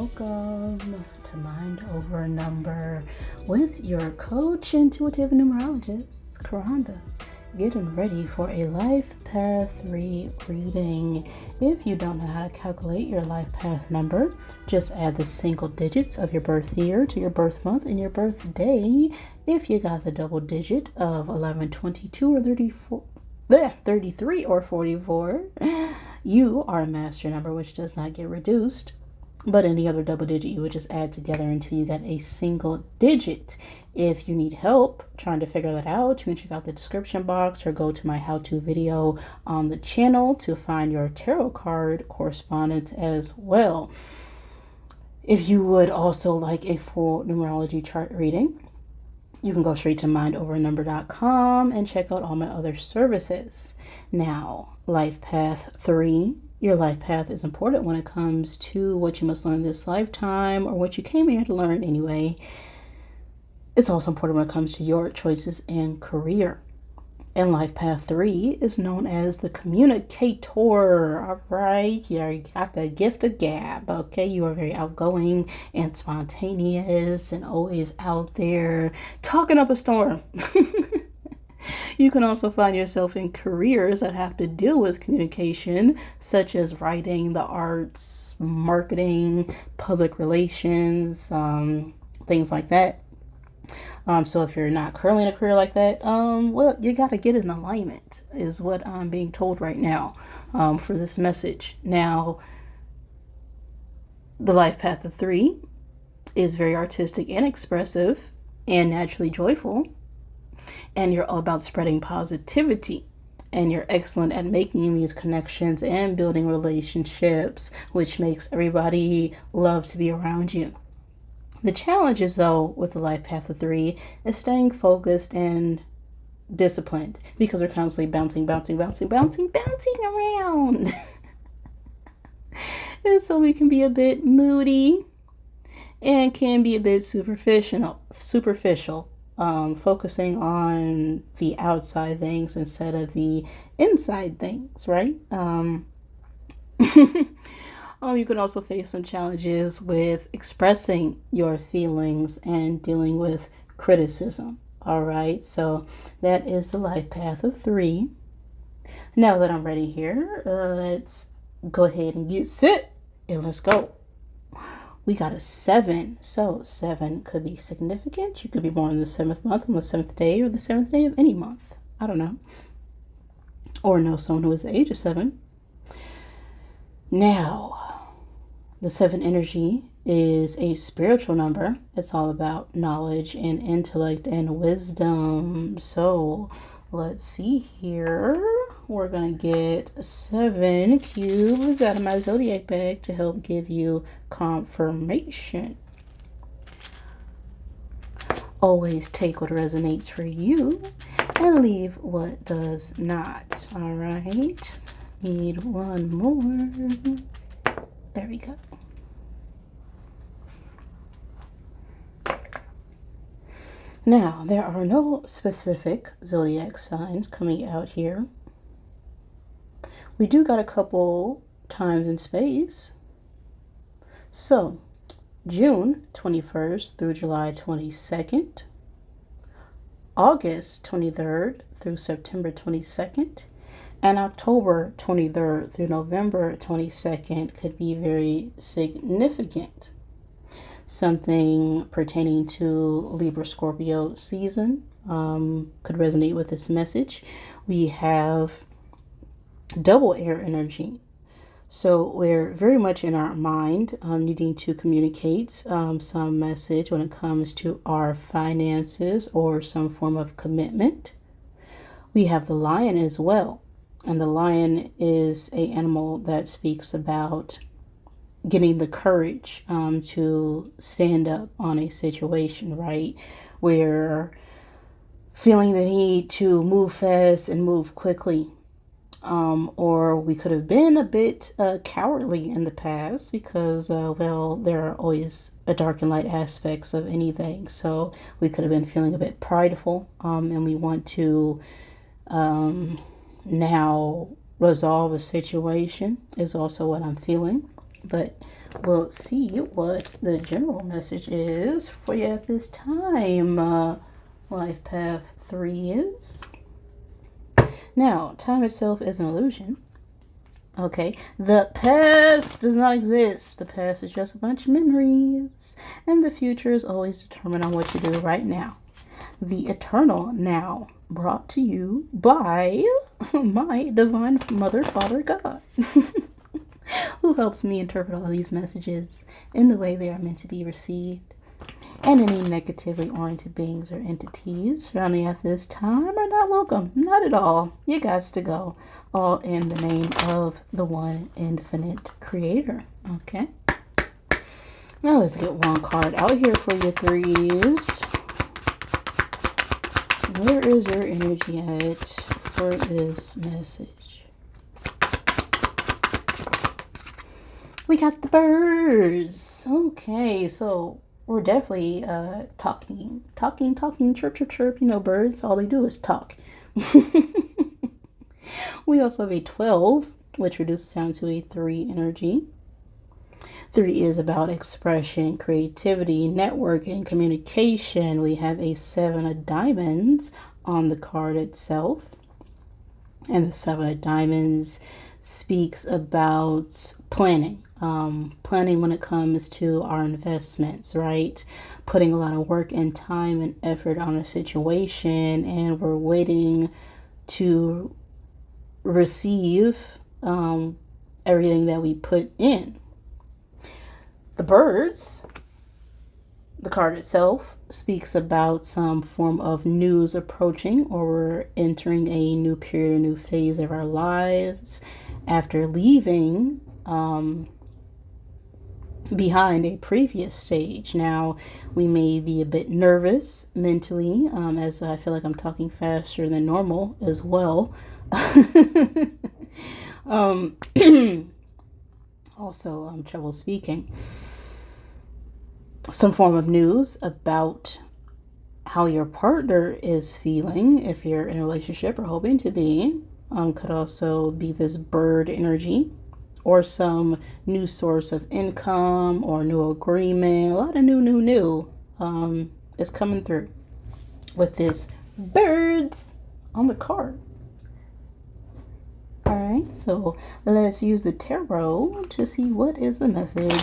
Welcome to Mind Over Number with your coach, intuitive numerologist, Karanda. Getting ready for a Life Path 3 reading. If you don't know how to calculate your life path number, just add the single digits of your birth year to your birth month and your birthday. If you got the double digit of 11, 22, or 33 or 44, you are a master number, which does not get reduced. But any other double digit you would just add together until you get a single digit. If you need help trying to figure that out, you can check out the description box or go to my how-to video on the channel to find your tarot card correspondence as well. If you would also like a full numerology chart reading, you can go straight to mindovernumber.com and check out all my other services. Now, Life Path 3. Your life path is important when it comes to what you must learn this lifetime or what you came here to learn anyway. It's also important when it comes to your choices and career. And Life Path 3 is known as the communicator. All right, you got the gift of gab. Okay, you are very outgoing and spontaneous and always out there talking up a storm. You can also find yourself in careers that have to deal with communication, such as writing, the arts, marketing, public relations, things like that. So if you're not currently in a career like that, well, you got to get in alignment is what I'm being told right now for this message. Now, the life path of 3 is very artistic and expressive and naturally joyful. And you're all about spreading positivity. And you're excellent at making these connections and building relationships, which makes everybody love to be around you. The challenge is, though, with the life path of 3 is staying focused and disciplined because we're constantly bouncing around. And so we can be a bit moody and can be a bit superficial. Focusing on the outside things instead of the inside things, right? You can also face some challenges with expressing your feelings and dealing with criticism. All right, so that is the life path of 3. Now that I'm ready here, let's go ahead and get set and let's go. We got a 7. So 7 could be significant. You could be born in the 7th month on the 7th day or the 7th day of any month. I don't know. Or know someone who is the age of 7. Now, the 7 energy is a spiritual number. It's all about knowledge and intellect and wisdom. So let's see here. We're going to get 7 cubes out of my Zodiac bag to help give you confirmation. Always take what resonates for you and leave what does not. All right. Need one more. There we go. Now, there are no specific zodiac signs coming out here. We do got a couple times in space. So, June 21st through July 22nd, August 23rd through September 22nd, and October 23rd through November 22nd could be very significant. Something pertaining to Libra Scorpio season could resonate with this message. We have double air energy. So we're very much in our mind, needing to communicate some message when it comes to our finances or some form of commitment. We have the lion as well. And the lion is an animal that speaks about getting the courage to stand up on a situation, right? We're feeling the need to move fast and move quickly. Or we could have been a bit cowardly in the past because, well, there are always a dark and light aspects of anything. So we could have been feeling a bit prideful, and we want to now resolve a situation is also what I'm feeling. But we'll see what the general message is for you at this time. Life path 3 is. Now, time itself is an illusion. Okay, the past does not exist. The past is just a bunch of memories, and the future is always determined on what you do right now. The eternal now, brought to you by my divine mother, father, God, who helps me interpret all these messages in the way they are meant to be received. And any negatively oriented beings or entities surrounding at this time are not welcome. Not at all. You got to go. All in the name of the one infinite creator. Okay. Now let's get one card out here for your threes. Where is your energy at for this message? We got the birds. Okay, so we're definitely talking, chirp, chirp. You know, birds, all they do is talk. We also have a 12, which reduces down to a 3 energy. 3 is about expression, creativity, networking, communication. We have a 7 of diamonds on the card itself. And the 7 of diamonds speaks about planning. Planning when it comes to our investments, right? Putting a lot of work and time and effort on a situation, and we're waiting to receive everything that we put in. The birds, the card itself, speaks about some form of news approaching, or we're entering a new period, a new phase of our lives after leaving behind a previous stage. Now, we may be a bit nervous mentally, as I feel like I'm talking faster than normal as well. Also, trouble speaking. Some form of news about how your partner is feeling, if you're in a relationship or hoping to be, could also be this bird energy, or some new source of income or new agreement. A lot of new is coming through with this birds on the card. All right, so let's use the tarot to see what is the message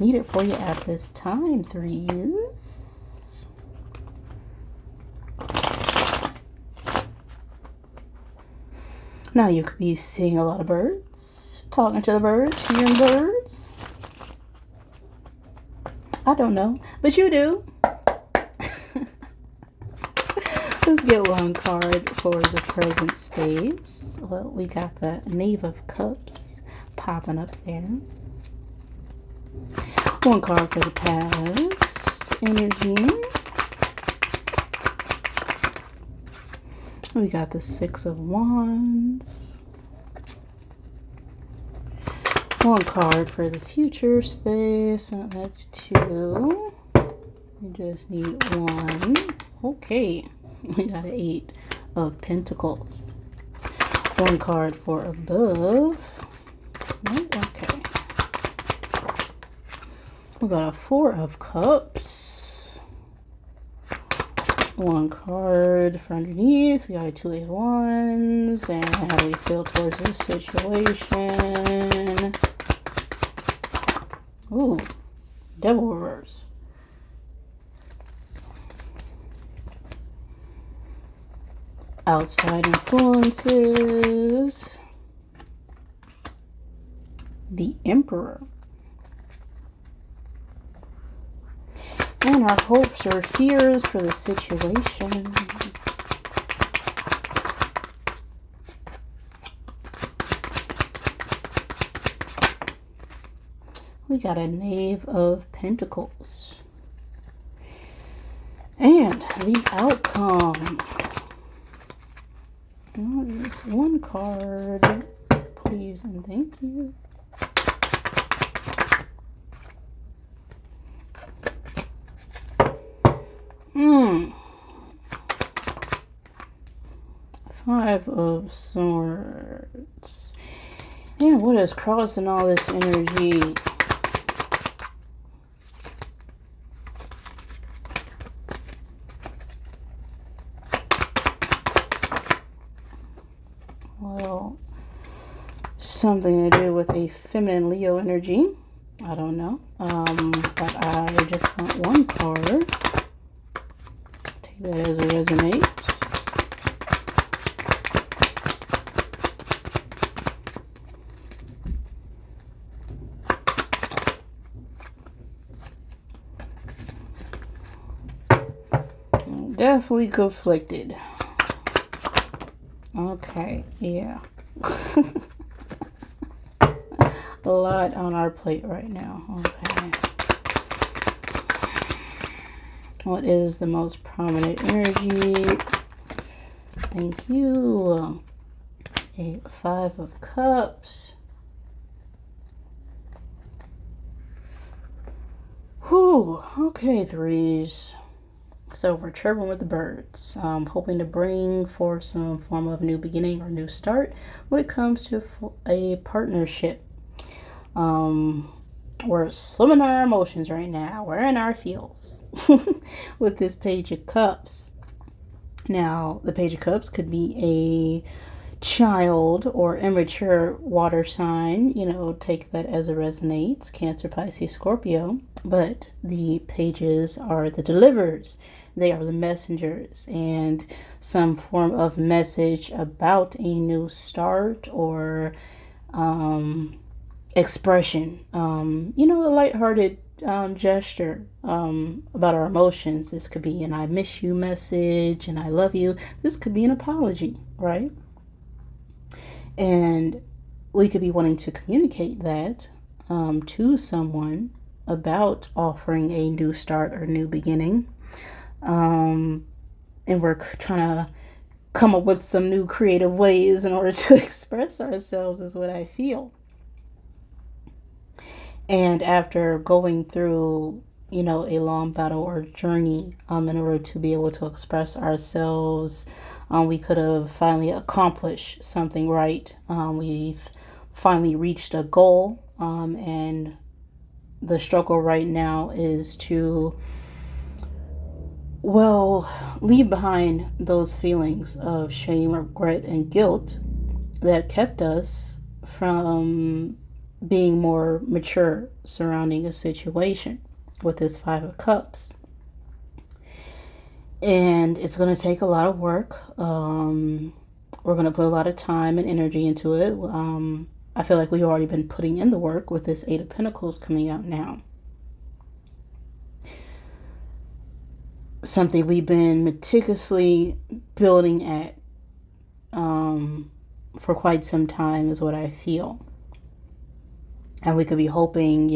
needed for you at this time, threes. Now you could be seeing a lot of birds, talking to the birds, hearing birds. I don't know, but you do. Let's get one card for the present space. Well, we got the Knave of Cups popping up there. One card for the past energy. We got the 6 of Wands. One card for the future space. That's 2. We just need 1. Okay. We got an 8 of Pentacles. One card for above. Okay. We got a 4 of Cups. One card for underneath. We got a 2 of Wands. And how do we feel towards this situation? Ooh, Devil reverse. Outside influences. The Emperor. And our hopes or fears for the situation. We got a Knave of Pentacles. And the outcome. Just one card, please and thank you. Five of Swords. And what is crossing all this energy? something to do with a feminine Leo energy. I don't know. But I just want one card. Take that as it resonates. Definitely conflicted. Okay, yeah. A lot on our plate right now. Okay. What is the most prominent energy? Thank you. A 5 of Cups. Whew. Okay, threes. So we're chirping with the birds, hoping to bring forth some form of new beginning or new start when it comes to a partnership. We're swimming our emotions right now. We're in our feels with this Page of Cups. Now, the Page of Cups could be a child or immature water sign, take that as it resonates, Cancer, Pisces, Scorpio. But the pages are the deliverers. They are the messengers, and some form of message about a new start or expression, a lighthearted gesture about our emotions. This could be an I miss you message, and I love you. This could be an apology, right? And we could be wanting to communicate that to someone about offering a new start or new beginning. And we're trying to come up with some new creative ways in order to express ourselves, is what I feel. And after going through, a long battle or journey, in order to be able to express ourselves, we could have finally accomplished something, right? We've finally reached a goal, and the struggle right now is to, leave behind those feelings of shame, regret, and guilt that kept us from being more mature surrounding a situation with this 5 of Cups. And it's going to take a lot of work. We're going to put a lot of time and energy into it. I feel like we've already been putting in the work with this 8 of Pentacles coming out now. Something we've been meticulously building at for quite some time is what I feel. And we could be hoping,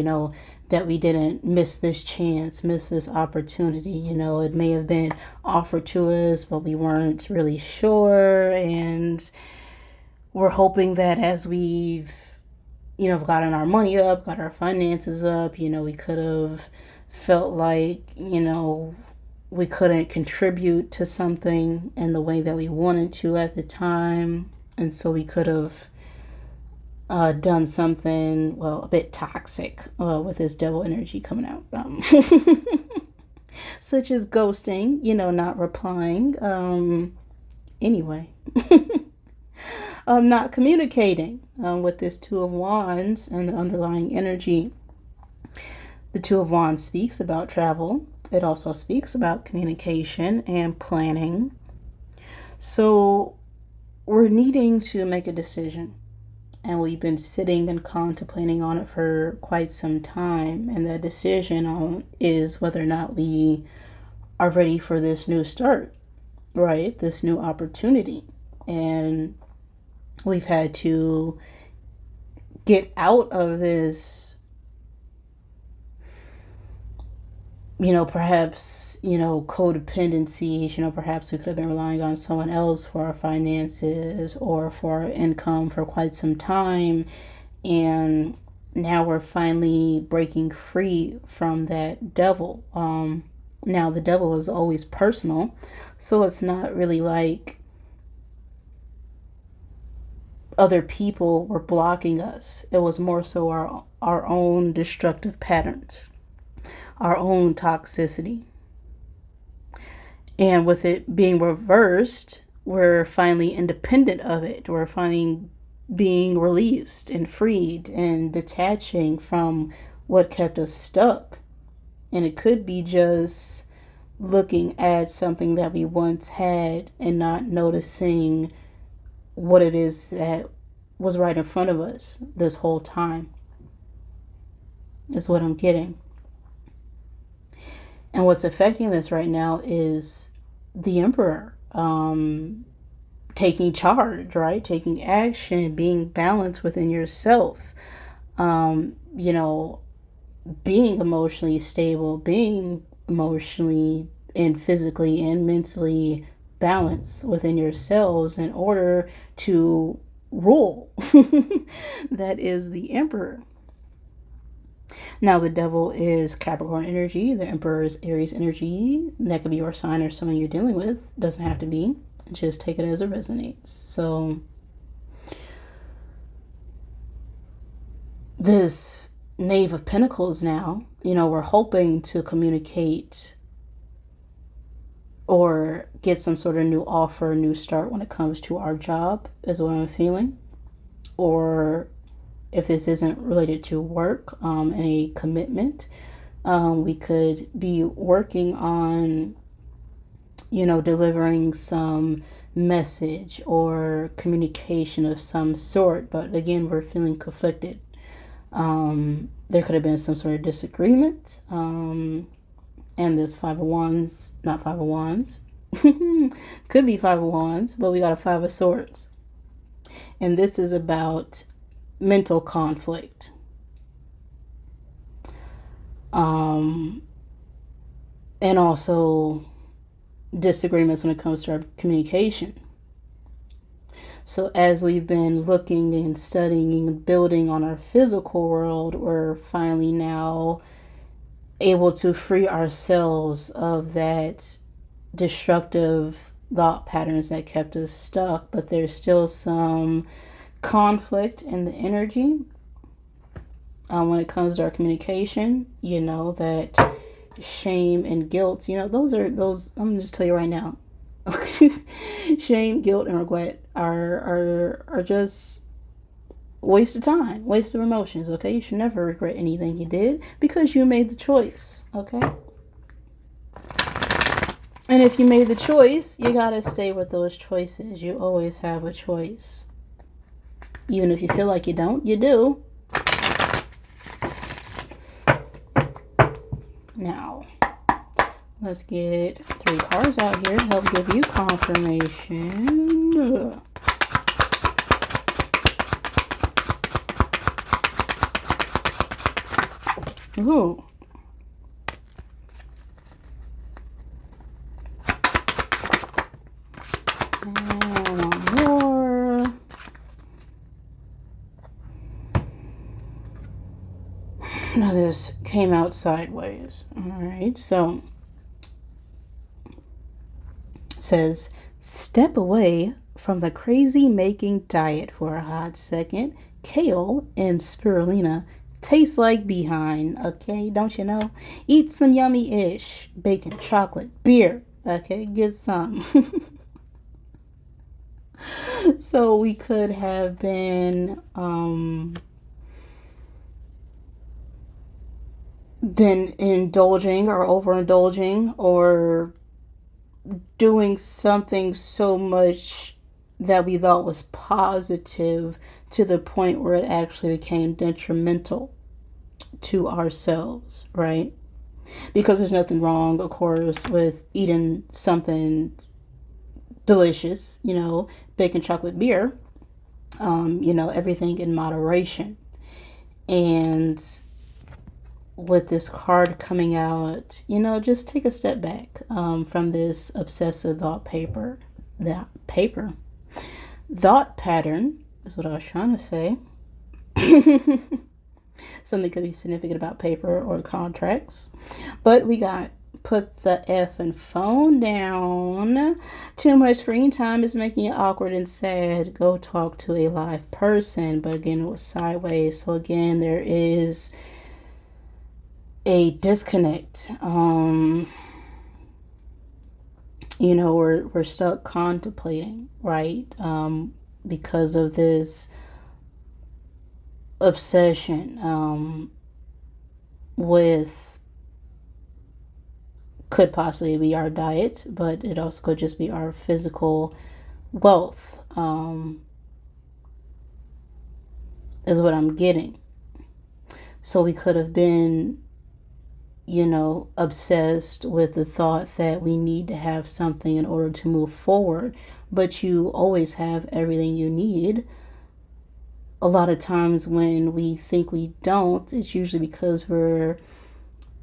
that we didn't miss this chance, miss this opportunity. It may have been offered to us, but we weren't really sure. And we're hoping that as we've, gotten our money up, got our finances up, we could have felt like, we couldn't contribute to something in the way that we wanted to at the time. And so we could have done something, a bit toxic with this devil energy coming out. Such as ghosting, not replying. Anyway. Not communicating with this 2 of Wands and the underlying energy. The 2 of Wands speaks about travel. It also speaks about communication and planning. So we're needing to make a decision. And we've been sitting and contemplating on it for quite some time. And the decision is whether or not we are ready for this new start, right? This new opportunity. And we've had to get out of this, perhaps, codependency. Perhaps we could have been relying on someone else for our finances or for our income for quite some time. And now we're finally breaking free from that devil. Now the devil is always personal. So it's not really like other people were blocking us. It was more so our own destructive patterns, our own toxicity. And with it being reversed, we're finally independent of it. We're finally being released and freed and detaching from what kept us stuck. And it could be just looking at something that we once had and not noticing what it is that was right in front of us this whole time, is what I'm getting. And what's affecting this right now is the Emperor taking charge, right? Taking action, being balanced within yourself, you know, being emotionally stable, being emotionally and physically and mentally balanced within yourselves in order to rule. That is the Emperor. Now, the Devil is Capricorn energy. The Emperor is Aries energy. That could be your sign or someone you're dealing with. Doesn't have to be. Just take it as it resonates. So, this Knave of Pentacles now, we're hoping to communicate or get some sort of new offer, new start when it comes to our job, is what I'm feeling. Or if this isn't related to work and a commitment, we could be working on, delivering some message or communication of some sort. But again, we're feeling conflicted. There could have been some sort of disagreement. And this Five of Wands, not Five of Wands, could be Five of Wands, but we got a Five of Swords. And this is about mental conflict. And also disagreements when it comes to our communication. So as we've been looking and studying and building on our physical world, we're finally now able to free ourselves of that destructive thought patterns that kept us stuck. But there's still some conflict in the energy when it comes to our communication. That shame and guilt, those I'm gonna just tell you right now. Shame, guilt, and regret are just waste of time, waste of emotions. Okay, you should never regret anything you did because you made the choice. Okay, and if you made the choice, you gotta stay with those choices. You always have a choice, even if you feel like you don't. You do. Now, let's get 3 cards out here to help give you confirmation. Ooh. And one more. Now this came out sideways. All right, so it says, step away from the crazy making diet for a hot second. Kale and spirulina tastes like behind, okay? Don't you know? Eat some yummy-ish bacon, chocolate, beer, okay? Get some. So we could have been indulging or overindulging or doing something so much that we thought was positive to the point where it actually became detrimental to ourselves, right? Because there's nothing wrong, of course, with eating something delicious, bacon, chocolate, beer, everything in moderation. And with this card coming out, just take a step back from this obsessive thought pattern is what I was trying to say. Something could be significant about paper or contracts. But we got put the effing phone down. Too much screen time is making you awkward and sad. Go talk to a live person. But again, it was sideways. So again, there is a disconnect. We're stuck contemplating, right? Because of this obsession with, could possibly be our diet, but it also could just be our physical wealth, is what I'm getting. So we could have been, obsessed with the thought that we need to have something in order to move forward, but you always have everything you need. A lot of times when we think we don't, it's usually because we're,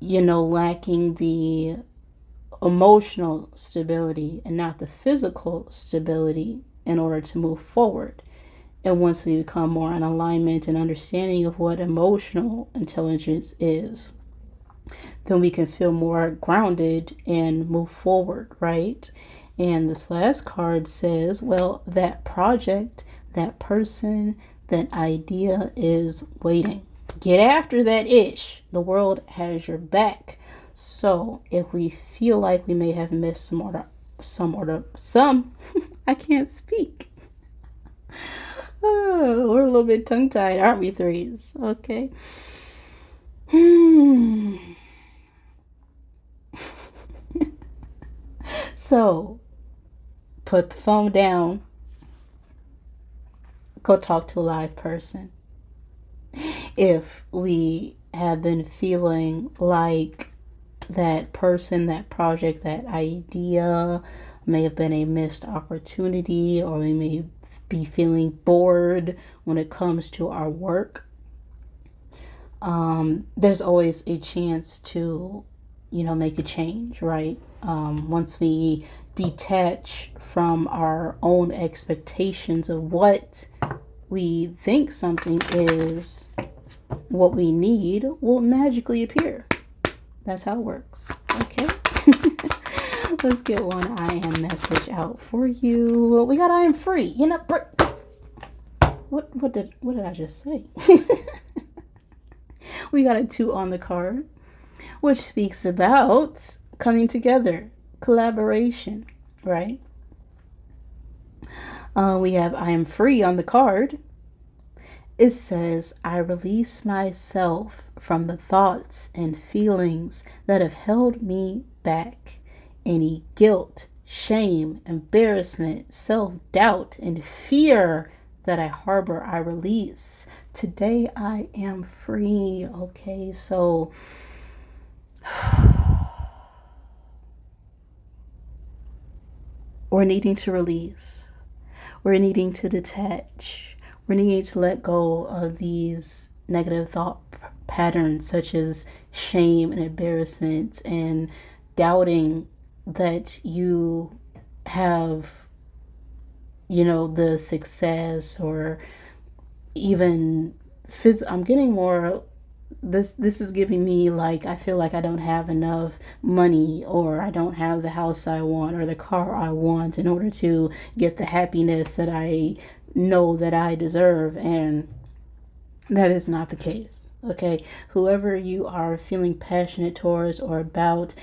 lacking the emotional stability and not the physical stability in order to move forward. And once we become more in alignment and understanding of what emotional intelligence is, then we can feel more grounded and move forward, right? And this last card says, well, that project, that person, that idea is waiting. Get after that ish. The world has your back. So if we feel like we may have missed some, I can't speak. Oh, we're a little bit tongue-tied, aren't we, threes? Okay. So, put the phone down. Go talk to a live person. If we have been feeling like that person, that project, that idea may have been a missed opportunity, or we may be feeling bored when it comes to our work, there's always a chance to, make a change, right? Once we detach from our own expectations of what we think something is, what we need will magically appear. That's how it works. Okay. Let's get one I am message out for you. We got I am free. What did I just say? We got a 2 on the card, which speaks about coming together, collaboration, right? We have I am free on the card. It says, I release myself from the thoughts and feelings that have held me back. Any guilt, shame, embarrassment, self-doubt, and fear that I harbor, I release. Today I am free. Okay, so we're needing to release. We're needing to detach. We're needing to let go of these negative thought patterns such as shame and embarrassment and doubting that you have, the success, or even I'm getting more, this is giving me like, I feel like I don't have enough money, or I don't have the house I want or the car I want in order to get the happiness that I know that I deserve. And that is not the case. Okay, whoever you are feeling passionate towards or about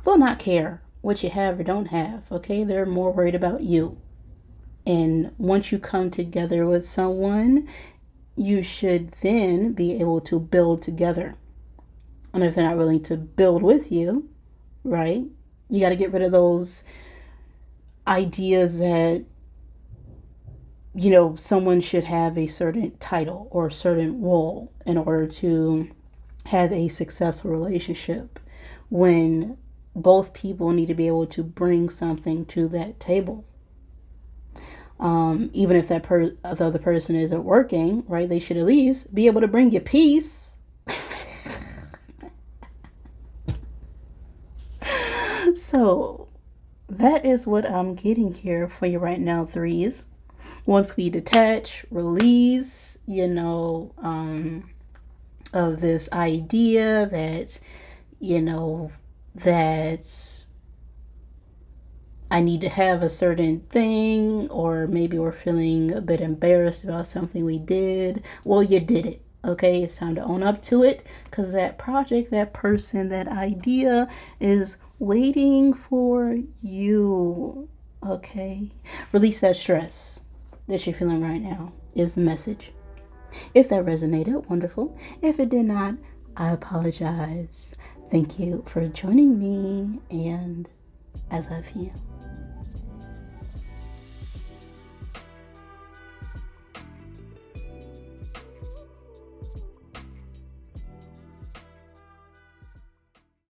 will not care what you have or don't have. Okay, they're more worried about you. And once you come together with someone, you should then be able to build together. And if they're not willing to build with you, right, you got to get rid of those ideas that, someone should have a certain title or a certain role in order to have a successful relationship, when both people need to be able to bring something to that table. Even if the other person isn't working, right, they should at least be able to bring you peace. So that is what I'm getting here for you right now, threes. Once we detach, release, of this idea that, that I need to have a certain thing, or maybe we're feeling a bit embarrassed about something we did. Well, you did it. Okay, it's time to own up to it, because that project, that person, that idea is waiting for you. Okay, release that stress that you're feeling right now is the message. If that resonated, wonderful. If it did not, I apologize. Thank you for joining me, and I love you.